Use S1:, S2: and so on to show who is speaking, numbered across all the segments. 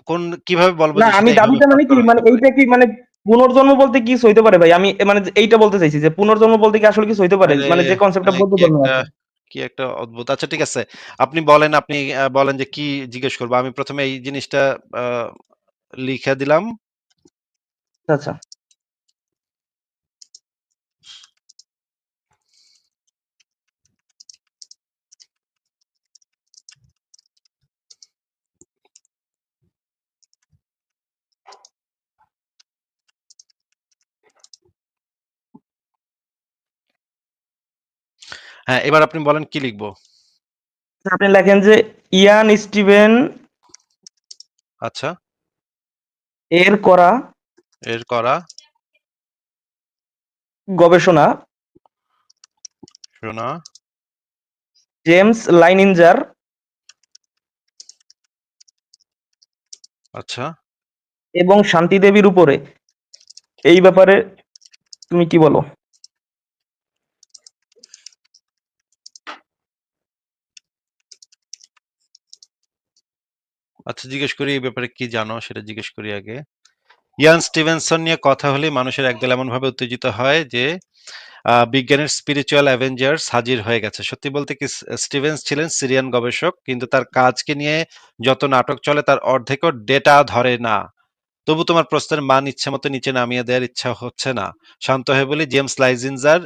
S1: কোন কিভাবে বলবো
S2: না
S1: যে
S2: আমি
S1: সেটা এইভাবে
S2: দাবিটা
S1: ফ্রড
S2: মানে কি,
S1: করা
S2: মানে
S1: হতে পারে?
S2: এইটা কি মানে পুনর্জন্ম বলতে কি হইতে পারে ভাই? আমি মানে এইটা বলতে চাইছি যে পুনর্জন্ম বলতে কি আসলে কিছু হইতে পারে,
S1: আরে
S2: মানে যে কনসেপ্টটা
S1: ভাই
S2: বৌদ্ধ
S1: কি
S2: ধর্মে
S1: একটা
S2: আছে।
S1: কি একটা অদ্ভুত। আচ্ছা ঠিক আছে, আপনি বলেন, আপনি বলেন যে কি জিজ্ঞেস করবো। আমি প্রথমে এই জিনিসটা আহ, লিখে দিলাম।
S2: আচ্ছা
S1: হ্যাঁ, এবার আপনি বলেন কি লিখবো।
S2: আপনি লেখেন যে ইয়ান স্টিভেন
S1: আচ্ছা,
S2: এর করা
S1: এর করা
S2: গবেষণা
S1: শোনা
S2: জেমস লাইনিঞ্জার
S1: আচ্ছা
S2: এবং শান্তি দেবীর উপরে, এই ব্যাপারে তুমি কি বলো?
S1: আচ্ছা, জিজ্ঞেস করি এই ব্যাপারে কি জানো সেটা জিজ্ঞেস করি আগে। ইয়ান স্টিভেনসন নিয়ে কথা হলে মানুষের একদল এমন ভাবে উত্তেজিত হয় যে বিজ্ঞানের স্পিরিচুয়াল অ্যাভেঞ্জার্স হাজির হয়ে গেছে। সত্যি বলতে কি, স্টিভেন্স ছিলেন সিরিয়ান গবেষক, কিন্তু তার কাজকে নিয়ে যত নাটক চলে তার অর্ধেকও ডেটা ধরে না। তবু তোমার প্রশ্নের মান ইচ্ছে মতো নিচে নামিয়ে দেওয়ার ইচ্ছা হচ্ছে না। শান্ত হয়ে বলি, জেমস লাইজিনজার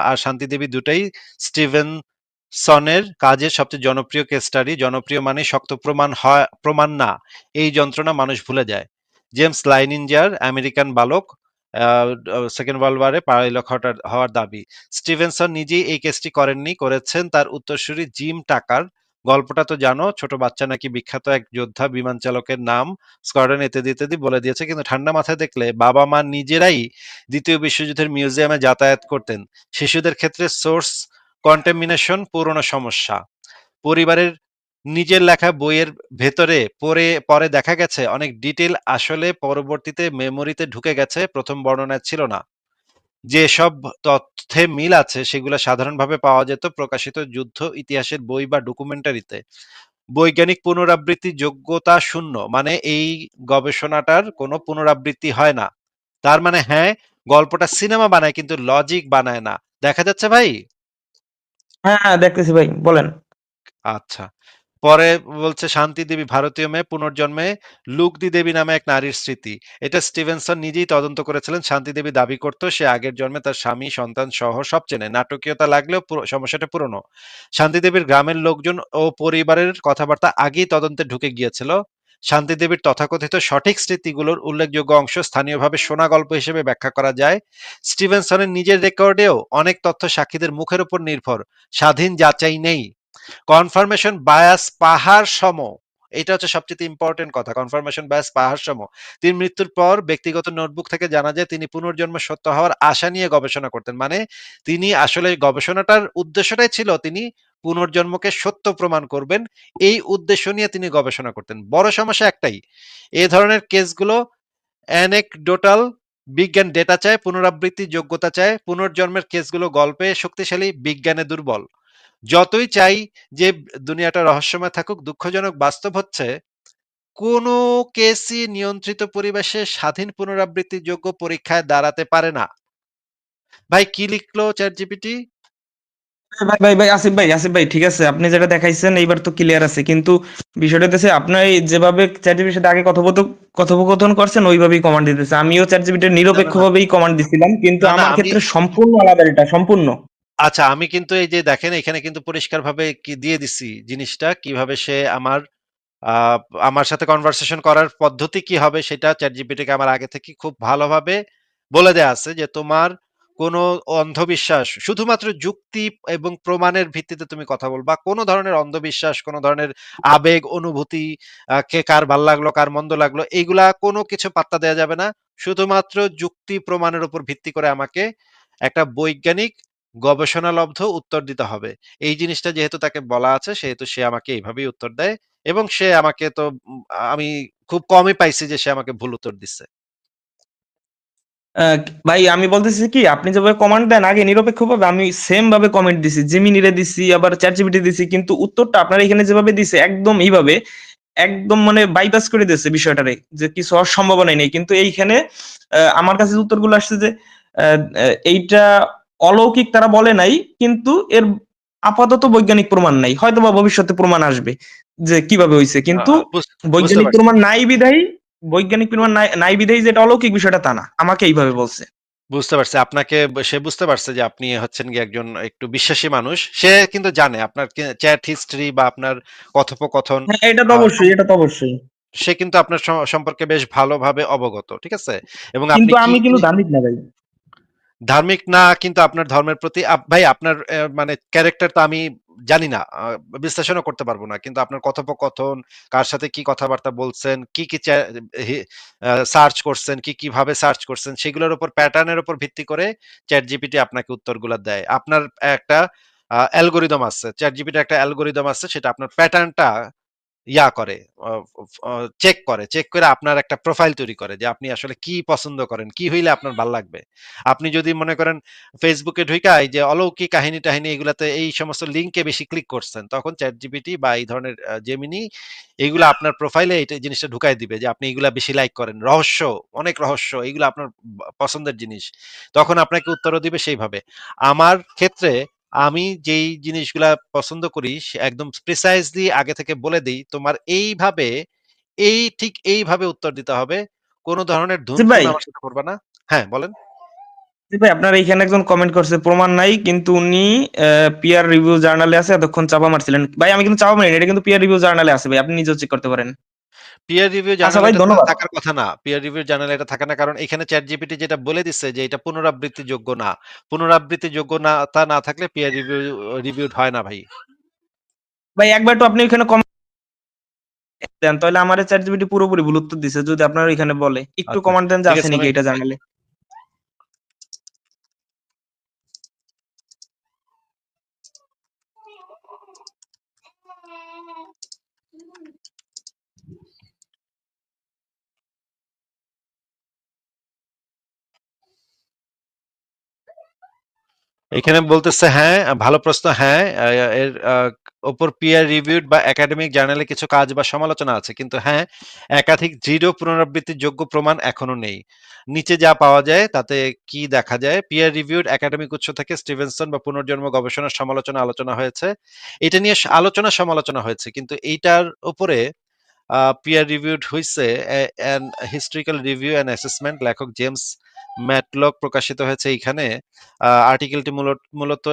S1: আর শান্তি দেবী দুটাই স্টিভেন সনের কাজের সবচেয়ে জনপ্রিয় কেস স্টাডি। জনপ্রিয় মানে শক্ত প্রমাণ হয়, প্রমাণ না। এই যন্ত্রণা মানুষ ভুলে যায়। জেমস লাইনিঞ্জার আমেরিকান বালক, সেকেন্ড ওয়ার্ল্ড ওয়ারে পাইলট হওয়ার দাবি। স্টিভেনসন নিজেই এই কেসটি করেননি, করেছেন তার উত্তরসূরি জিম টাকার। গল্পটা তো জানো, ছোট বাচ্চা নাকি বিখ্যাত এক যোদ্ধা বিমান চালকের নাম স্কোয়াড্রন ইত্যাদি ইত্যাদি বলে দিয়েছে, কিন্তু ঠান্ডা মাথায় দেখলে বাবা মা নিজেরাই দ্বিতীয় বিশ্বযুদ্ধের মিউজিয়ামে যাতায়াত করতেন। শিশুদের ক্ষেত্রে সোর্স কন্টামিনেশন পুরনো সমস্যা। পরিবারের নিজের লেখা বইয়ের ভেতরে পরে দেখা গেছে অনেক ডিটেল আসলে পরবর্তীতে মেমোরিতে ঢুকে গেছে, প্রথম বর্ণনায় ছিল না। যেসব তথ্যে মিল আছে সেগুলো সাধারণভাবে পাওয়া যেত প্রকাশিত যুদ্ধ ইতিহাসের বই বা ডকুমেন্টারিতে। বৈজ্ঞানিক পুনরাবৃত্তি যোগ্যতা শূন্য, মানে এই গবেষণাটার কোনো পুনরাবৃত্তি হয় না। তার মানে হ্যাঁ, গল্পটা সিনেমা বানায় কিন্তু লজিক বানায় না। দেখা যাচ্ছে ভাই?
S2: হ্যাঁ হ্যাঁ, দেখতেছি ভাই, বলেন।
S1: আচ্ছা। পরে বলছে, শান্তি দেবী ভারতীয় মেয়ে, পুনর্জন্মে লুগদি দেবী নামে এক নারীর স্মৃতি। এটা স্টিভেনসন নিজেই তদন্ত করেছিলেন। শান্তি দেবী দাবি করত সে আগের জন্মে তার স্বামী সন্তান সহ সব চেনে। নাটকীয়তা লাগলেও সমস্যাটা পুরনো। শান্তি দেবীর গ্রামের লোকজন ও পরিবারের কথাবার্তা আগেই তদন্তে ঢুকে গিয়েছিল। শান্তি দেবীর তথাকথিত সঠিক স্মৃতিগুলোর উল্লেখযোগ্য অংশ স্থানীয়ভাবে শোনা গল্প হিসেবে ব্যাখ্যা করা যায়। স্টিভেনসনের নিজের রেকর্ডেও অনেক তথ্য সাক্ষীদের মুখের উপর নির্ভর, স্বাধীন যাচাই নেই। কনফার্মেশন বায়াস পাহাড় সম, এটা হচ্ছে সবচেয়ে ইম্পর্টেন্ট কথা। কনফার্মেশন বায়াস পাহাড় সম। তিনি মৃত্যুর পর ব্যক্তিগত নোটবুক থেকে জানা যায় তিনি পুনর্জন্ম সত্য হওয়ার আশা নিয়ে গবেষণা করতেন। মানে তিনি আসলে গবেষণাটার উদ্দেশ্যটাই ছিল তিনি পুনর্জন্মকে সত্য প্রমাণ করবেন। এই উদ্দেশ্য নিয়ে তিনি গবেষণা করতেন। বড় সমস্যা একটাই, এই ধরনের কেসগুলো অ্যানেকডোটাল, বিজ্ঞান ডেটা চায়, পুনরাবৃত্তি যোগ্যতা চায়। পুনর্জন্মের কেসগুলো গল্পে শক্তিশালী, বিজ্ঞানে দুর্বল। যতই চাই যে দুনিয়াটা রহস্যময় থাকুক, দুঃখজনক বাস্তব হচ্ছে কোনো কেসই নিয়ন্ত্রিত পরিবেশে স্বাধীন পুনরাবৃত্তিযোগ্য পরীক্ষায় দাঁড়াতে পারে না। ভাই কি লিখলো চ্যাট জিপিটি?
S2: ভাই ভাই ভাই আসিফ ভাই, আসিফ ভাই, ঠিক আছে, আপনি যেটা দেখাইছেন এইবার তো ক্লিয়ার আছে, কিন্তু বিষয়টা হচ্ছে আপনার এই যেভাবে চ্যাটজিপিটির সাথে আগে কথোপকথন করছেন ওইভাবেই কমান্ড দিতেছে। আমিও চ্যাটজিপিটির
S1: না না না
S2: নিরপেক্ষভাবেই কমান্ড দিছিলাম, কিন্তু
S1: না না
S2: আমার
S1: আমি
S2: ক্ষেত্রে সম্পূর্ণ আলাদা, এটা সম্পূর্ণ।
S1: আচ্ছা, আমি কিন্তু এই যে দেখেন এখানে কিন্তু পরিষ্কার ভাবে কি দিয়ে দিছি জিনিসটা, কিভাবে সে আমার আহ, আমার সাথে কনভারসেশন করার পদ্ধতি কি হবে সেটা চ্যাট জিপিটিকে আমার আগে থেকে খুব ভালোভাবে বলে দেয়া আছে যে তোমার কোনো অন্ধবিশ্বাস, শুধুমাত্র যুক্তি এবং প্রমাণের ভিত্তিতে তুমি কথা বলবা। কোনো ধরনের অন্ধবিশ্বাস, কোনো ধরনের আবেগ অনুভূতি, কে কার ভাল লাগলো কার মন্দ লাগলো, এইগুলা কোনো কিছু পাত্তা দেওয়া যাবে না। শুধুমাত্র যুক্তি প্রমাণের উপর ভিত্তি করে আমাকে একটা বৈজ্ঞানিক গবেষণালব্ধ উত্তর দিতে হবে। এই জিনিসটা যেহেতু তাকে বলা আছে সেহেতু সে আমাকে এইভাবেই উত্তর দেয়। এবং সে আমাকে তো আমি খুব কমই পাইছি যে সে আমাকে ভুল উত্তর দিচ্ছে।
S2: আহ, ভাই আমি বলতেছি কি, আপনি যেভাবে কমান্ড দেন আগে নিরপেক্ষভাবে আমি সেম ভাবে কমেন্ট দিছি, জিমিনিরে দিছি, আবার চ্যাটজিপিটি দিছি, কিন্তু উত্তরটা আপনার এখানে যেভাবে দিছে একদম এইভাবে একদম মানে বাইপাস করে দিয়েছে বিষয়টারে, যে কিছু হওয়ার সম্ভাবনাই নেই। কিন্তু এইখানে আমার কাছে যে উত্তরগুলো আসছে যে এইটা অলৌকিক তারা বলে নাই, কিন্তু এর আপাতত বৈজ্ঞানিক প্রমাণ নাই, হয়তো বা ভবিষ্যতে প্রমাণ আসবে যে কিভাবে হয়েছে, কিন্তু
S1: বুঝতে
S2: বৈজ্ঞানিক
S1: পারছি।
S2: প্রমাণ নাই বিধায়, বৈজ্ঞানিক প্রমাণ নাই নাই বিধায় যে এটা অলৌকিক বিষয়টা তা না, আমাকে এইভাবে বলছে।
S1: বুঝতে পারছি। আপনাকে সে বুঝতে পারছে যে আপনি হচ্ছেন গিয়ে একজন একটু বিশ্বাসী মানুষ। সে কিন্তু জানে আপনার চ্যাট হিস্ট্রি বা আপনার কথোপকথন।
S2: হ্যাঁ, এটা তো
S1: আ সম
S2: অবশ্যই, এটা তো অবশ্যই।
S1: সে কিন্তু আপনার সম্পর্কে বেশ ভালোভাবে অবগত। ঠিক আছে? এবং আপনি
S2: কিন্তু
S1: কি
S2: আমি কিন্তু
S1: জিনিস
S2: ধার্মিক না ভাই।
S1: ধার্মিক না, কিন্তু আপনার ধর্মের প্রতি ভাই আপনার মানে ক্যারেক্টার তো আমি জানি না। বিশ্লেষণও করতে পারব না। কিন্তু আপনার কথোপকথন, কার সাথে কি কথাবার্তা বলছেন, কি হি সার্চ করছেন, কিভাবে সার্চ করছেন, সেগুলোর উপর প্যাটার্ন এর উপর ভিত্তি করে ChatGPT আপনাকে উত্তরগুলা দেয়। আপনার একটা অ্যালগরিদম আছে। ChatGPT একটা অ্যালগরিদম আছে, সেটা আপনার প্যাটার্নটা ইয়া করে, চেক করে আপনার একটা প্রোফাইল তৈরি করে যে আপনি আসলে কি পছন্দ করেন, কি হইলে আপনার ভাল লাগবে। আপনি যদি মনে করেন ফেসবুকে ঢুইকা এই যে অলৌকিক কাহিনী টাহিনী এগুলাতে এই সমস্ত লিঙ্কে বেশি ক্লিক করছেন, তখন চ্যাট জিপিটি বা এই ধরনের জেমিনি এইগুলা আপনার প্রোফাইলে এই জিনিসটা ঢুকাই দিবে যে আপনি এগুলা বেশি লাইক করেন, রহস্য, অনেক রহস্য, এগুলো আপনার পছন্দের জিনিস। তখন আপনাকে উত্তরও দিবে সেইভাবে। আমার ক্ষেত্রে আমি যেই জিনিসগুলা পছন্দ করি একদম প্রিসাইজলি আগে থেকে বলে দেই, তোমার এইভাবে, ঠিক এইভাবে উত্তর দিতে হবে। কোন ধরনের
S2: জি
S1: ধুনফুন
S2: ভাই,
S1: আমার সাথে করবা না। হ্যাঁ, বলেন।
S2: জি ভাই, আপনার এইখানে একজন কমেন্ট করছে প্রমাণ নাই, কিন্তু উনি পিয়ার রিভিউ জার্নালে আছে, এতক্ষণ চাপা মারছিলেন। ভাই আমি কিন্তু চাপা মারিনি, এটা কিন্তু পিয়ার রিভিউ জার্নালে আছে ভাই, আপনি নিজেও চেক করতে পারেন।
S1: পিয়ার রিভিউ
S2: আচ্ছা
S1: জার্নালে
S2: ভাই,
S1: এটা
S2: ধন্যবাদ।
S1: থাকার কথা না। পিয়ার রিভিউ জার্নালে এটা থাকে না, কারণ এখানে চ্যাটজিপিটি যেটা বলে দিচ্ছে যে এটা পুনরাবৃত্তিযোগ্য না। পুনরাবৃত্তিযোগ্য না, তা না থাকলে পিয়ার রিভিউড হয় না ভাই।
S2: ভাই একবার তো আপনি ওইখানে কমেন্ট দেন, তাহলে আমার চ্যাট জিপিটি পুরোপুরি ভুল উত্তর দিছে, যদি আপনার ওইখানে বলে একটু
S1: আচ্ছা,
S2: কমান্ড দেন যে
S1: ঠিক
S2: আছে
S1: আছে,
S2: নাকি এটা জার্নালে।
S1: এখানে বলতেছে হ্যাঁ, ভালো প্রশ্ন। হ্যাঁ, এর ওপর পিয়ার রিভিউড বা একাডেমিক জার্নালে কিছু কাজ বা সমালোচনা আছে, কিন্তু হ্যাঁ, একাধিক দৃঢ় পুনরাবৃত্তির যোগ্য প্রমাণ এখনো নেই। নিচে যা পাওয়া যায় তাতে কি দেখা যায়? পিয়ার রিভিউড একাডেমিক উৎস থেকে স্টিভেনসন বা পুনর্জন্ম গবেষণার সমালোচনা আলোচনা হয়েছে। এটা নিয়ে আলোচনা সমালোচনা হয়েছে, কিন্তু এইটার উপরে পিয়ার রিভিউড হইছে an historical review and assessment, লেখক জেমস ম্যাটলক, প্রকাশিত হয়েছে এইখানে। আর্টিকেলটি মূলত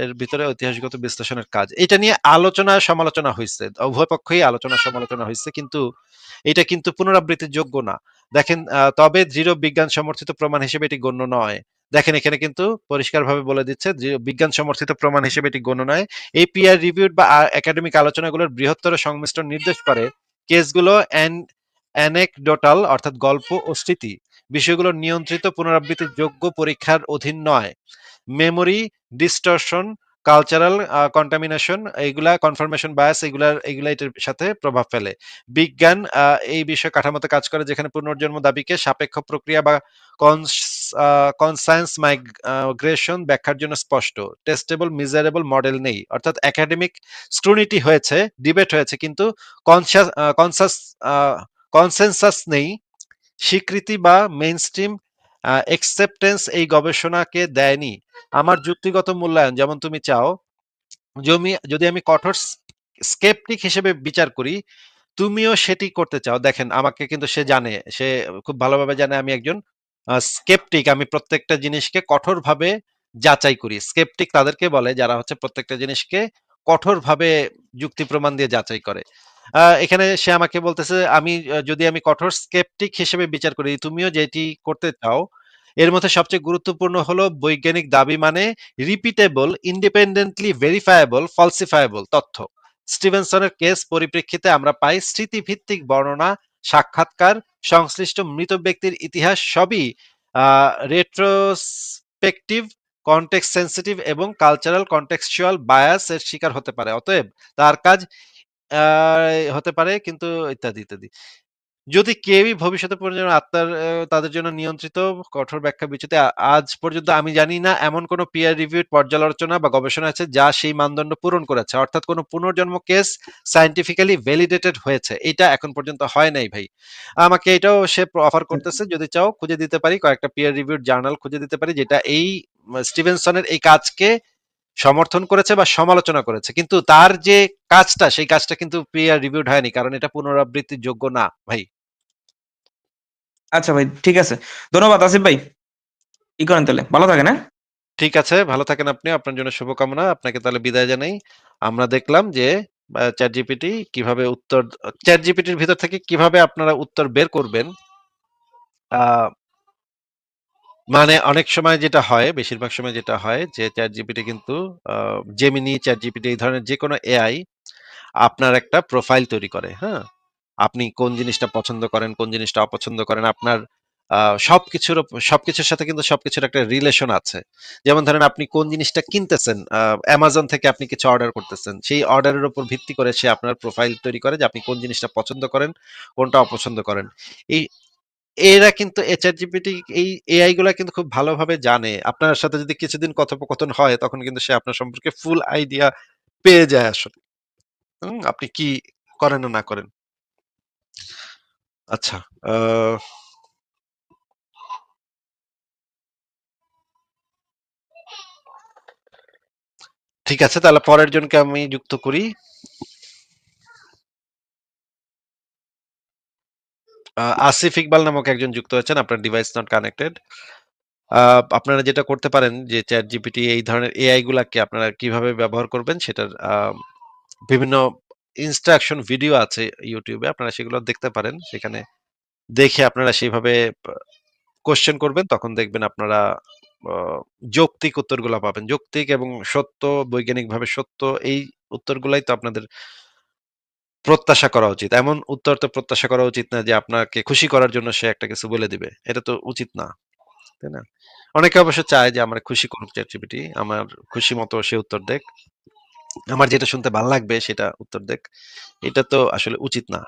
S1: এর ভিতরে ঐতিহাসিকগত বিশ্লেষণের কাজ। এটা নিয়ে আলোচনা সমালোচনা হয়েছে, উভয় পক্ষই আলোচনা সমালোচনা হয়েছে, কিন্তু এটা কিন্তু পুনরাবৃত্তির যোগ্য না। দেখেন, তবে দৃঢ় বিজ্ঞান সমর্থিত প্রমাণ হিসেবে এটি গণ্য নয়। দেখেন এখানে কিন্তু পরিষ্কারভাবে বলে দিচ্ছে যে বিজ্ঞান সমর্থিত প্রমাণ হিসেবে এটি গণ্য নয়। এই পিয়ার রিভিউড বা একাডেমিক আলোচনাগুলোর বৃহত্তর সংমিশ্রণ নির্দেশ করে কেসগুলো অ্যানেকডোটাল, অর্থাৎ গল্প ও স্মৃতি, বিষয়গুলো নিয়ন্ত্রিত পুনরাবৃত্তির যোগ্য পরীক্ষার অধীন নয়। মেমোরি ডিস্টরশন, কালচারাল কন্টামিনেশন, এইগুলা কনফার্মেশন বায়াস, এগুলা এটার সাথে প্রভাব ফেলে। বিজ্ঞান এই বিষয়ে কাঠামোতে কাজ করে যেখানে পুনর্জন্ম দাবিকে সাপেক্ষ প্রক্রিয়া বা কনসায়েন্স মাইগ্রেশন ব্যাখ্যার জন্য স্পষ্ট টেস্টেবল মিজারেবল মডেল নেই। অর্থাৎ একাডেমিক স্ক্রুনিটি হয়েছে, ডিবেট হয়েছে, কিন্তু কনসাস কনসেনসাস নেই, স্বীকৃতি বা মেইনস্ট্রিম একসেপ্টেন্স এই গবেষণাকে দেয়নি। আমার যুক্তিগত মূল্যায়ন যেমন তুমি চাও, যদি আমি কঠোর স্কেপটিক হিসেবে বিচার করি, তুমিও সেটি করতে চাও। দেখেন আমাকে কিন্তু সে জানে, সে খুব ভালোভাবে জানে আমি একজন স্কেপটিক। আমি প্রত্যেকটা জিনিসকে কঠোরভাবে যাচাই করি। স্কেপটিক তাদেরকে বলে যারা হচ্ছে প্রত্যেকটা জিনিসকে কঠোরভাবে যুক্তি প্রমাণ দিয়ে যাচাই করে। এখানে সে আমাকে বলতেছে আমি যদি আমি কঠোর স্কেপটিক হিসেবে বিচার করি, তুমিও যেটি করতে চাও। এর মধ্যে সবচেয়ে গুরুত্বপূর্ণ হলো বৈজ্ঞানিক দাবি মানে রিপিটেবল, ইন্ডিপেন্ডেন্টলি ভেরিফায়েবল, ফলসিফায়েবল তথ্য। স্টিভেনসনের কেস পরিপ্রেক্ষিতে আমরা পাই স্মৃতিভিত্তিক বর্ণনা, সাক্ষাৎকার, সংশ্লিষ্ট মৃত ব্যক্তির ইতিহাস সবই রেট্রোস্পেকটিভ, কনটেক্সট সেন্সিটিভ এবং কালচারাল কনটেক্সচুয়াল বায়াস এর শিকার হতে পারে। অতএব তার কাজ হতে পারে, কিন্তু ইত্যাদি ইত্যাদি। যদি কেউই ভবিষ্যতে প্রজন্ম আত্মার তাদের জন্য নিয়ন্ত্রিত কঠোর ব্যাখ্যা বিচ্যুতি আজ পর্যন্ত আমি জানি না এমন কোনো পিয়ার রিভিউড পর্যালোচনা বা গবেষণা আছে যা সেই মানদণ্ড পূরণ করেছে, অর্থাৎ কোনো পুনর্জন্ম কেস সায়েন্টিফিক্যালি ভ্যালিডেটেড হয়েছে, এটা এখন পর্যন্ত হয় নাই ভাই। আমাকে এটাও সে অফার করতেছে, যদি চাও খুঁজে দিতে পারি, কয়েকটা পিয়ার রিভিউড জার্নাল খুঁজে দিতে পারি যেটা এই স্টিভেনসনের এই কাজকে সমর্থন করেছে বা সমালোচনা করেছে, কিন্তু তার যে কাজটা সেই কাজটা কিন্তু পিয়ার রিভিউড হয়নি, কারণ এটা পুনরাবৃত্তির যোগ্য না ভাই।
S2: আচ্ছা ভাই, ঠিক আছে। ধন্যবাদ আসিফ ভাই। কি করেন তাহলে, ভালো থাকেন, হ্যাঁ।
S1: ঠিক আছে, ভালো থাকেন আপনি। আপনার জন্য শুভকামনা। আপনাকে তাহলে বিদায় জানাই। আমরা দেখলাম যে ChatGPT কিভাবে উত্তর ChatGPT-র ভিতর থেকে কিভাবে আপনারা উত্তর বের করবেন। আ মানে অনেক সময় যেটা হয়, বেশিরভাগ সময় যেটা হয় যে ChatGPT কিন্তু আ Gemini, ChatGPT এই ধরনের যেকোনো AI আপনার একটা প্রোফাইল তৈরি করে, হ্যাঁ? আপনি কোন জিনিসটা পছন্দ করেন, কোন জিনিসটা অপছন্দ করেন, আপনার আ সবকিছুর সাথে কিন্তু সবকিছুর একটা রিলেশন আছে। যেমন ধরেন আপনি কোন জিনিসটা কিনতেছেন, Amazon থেকে আপনি কিছু অর্ডার করতেছেন। সেই অর্ডারের উপর ভিত্তি করে সে আপনার প্রোফাইল তৈরি করে যে আপনি কোন জিনিসটা পছন্দ করেন, কোনটা অপছন্দ করেন। এই এরা কিন্তু ChatGPT এই এআই গুলা কিন্তু খুব ভালোভাবে জানে। আপনার সাথে যদি কিছুদিন কথোপকথন হয় তখন কিন্তু সে আপনার সম্পর্কে ফুল আইডিয়া পেয়ে যায় আসলে। আপনি কি করেন না করেন। আচ্ছা, আ ঠিক আছে, তাহলে পরের জনকে আমি যুক্ত করি। আসিফ ইকবাল নামক একজন যুক্ত হয়েছেন, আপনার ডিভাইস নট কানেক্টেড। আপনারা যেটা করতে পারেন যে চ্যাট জিপিটি এই ধরনের এআই গুলাকে আপনারা কিভাবে ব্যবহার করবেন সেটার বিভিন্ন ইনস্ট্রাকশন ভিডিও আছে ইউটিউবে, আপনারা সেগুলো দেখতে পারেন। সেখানে দেখে আপনারা সেইভাবে কোশ্চেন করবেন, তখন দেখবেন আপনারা যৌক্তিক উত্তরগুলা পাবেন। যৌক্তিক এবং সত্য, বৈজ্ঞানিকভাবে সত্য এই উত্তরগুলাই তো আপনাদের প্রত্যাশা করা উচিত। এমন উত্তর তো প্রত্যাশা করা উচিত না যে আপনাকে খুশি করার জন্য সে একটা কিছু বলে দিবে। এটা তো উচিত না। তাই না? অনেকে অবশ্য চায় যে আমার খুশি করুক ChatGPT। আমার খুশি মতো সে উত্তর দেক। আমার যেটা শুনতে ভাল লাগবে সেটা উত্তর দেক। এটা তো আসলে উচিত না।